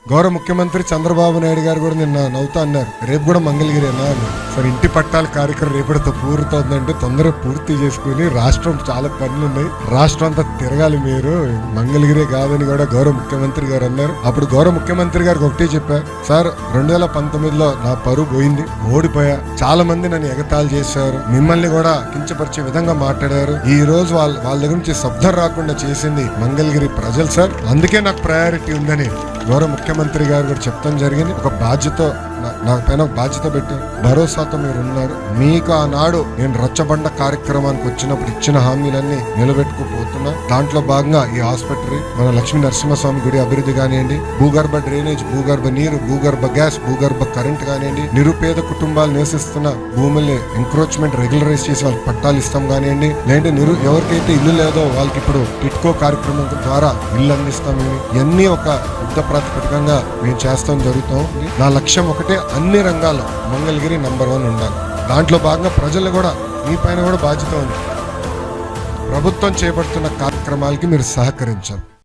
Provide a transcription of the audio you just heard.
గౌరవ ముఖ్యమంత్రి చంద్రబాబు నాయుడు గారు కూడా నిన్న నవ్వుతా అన్నారు, రేపు కూడా మంగళగిరి అన్నా అన్నారు. సరే, ఇంటి పట్టాల కార్యక్రమం రేపటితో పూర్తవుతుందంటే తొందరగా పూర్తి చేసుకుని, రాష్ట్రం చాలా పనులు ఉన్నాయి, రాష్ట్రం అంతా తిరగాలి, మీరు మంగళగిరి కాదని కూడా గౌరవ ముఖ్యమంత్రి గారు అన్నారు. అప్పుడు గౌరవ ముఖ్యమంత్రి గారికి ఒకటే చెప్పా, సార్ 2019లో నా పరువు పోయింది, ఓడిపోయా, చాలా మంది నన్ను ఎగతాళి చేశారు, మిమ్మల్ని కూడా కించపరిచే విధంగా మాట్లాడారు, ఈ రోజు వాళ్ళ దగ్గర నుంచి శబ్దం రాకుండా చేసింది మంగళగిరి ప్రజలు సార్, అందుకే నాకు ప్రయారిటీ ఉందని గౌరవ ముఖ్యమంత్రి గారు కూడా చెప్తాం జరిగింది. ఒక బాధ్యత, నాకు పైన ఒక బాధ్యత పెట్టి భరోసాతో మీరు ఉన్నారు. మీకు ఆనాడు నేను రచ్చబండ కార్యక్రమానికి వచ్చినప్పుడు ఇచ్చిన హామీలన్నీ నిలబెట్టుకుపోతున్నా. దాంట్లో భాగంగా ఈ హాస్పిటల్, మన లక్ష్మీ నరసింహస్వామి గుడి అభివృద్ధి కానివ్వండి, భూగర్భ డ్రైనేజ్, భూగర్భ నీరు, భూగర్భ గ్యాస్, భూగర్భ కరెంట్ కానివ్వండి, నిరుపేద కుటుంబాలు నివసిస్తున్న భూముల్ని ఎంక్రోచ్మెంట్ రెగ్యులరైజ్ చేసి వాళ్ళకి పట్టాలు ఇస్తాం కానివ్వండి, లేదంటే ఎవరికైతే ఇల్లు లేదో వాళ్ళకి ఇప్పుడు టిట్కో కార్యక్రమం ద్వారా ఇల్లు అందిస్తాం. ఇవన్నీ ఒక యుద్ధ ప్రాతిపదికంగా మేము చేస్తాం జరుగుతాం. నా లక్ష్యం ఒకటే, అన్ని రంగాల్లో మంగళగిరి నంబర్ 1 ఉండాలి. దాంట్లో భాగంగా ప్రజలు కూడా, మీ పైన కూడా బాధ్యత ఉంది. ప్రభుత్వం చేపడుతున్న కార్యక్రమాలకి మీరు సహకరించాలి.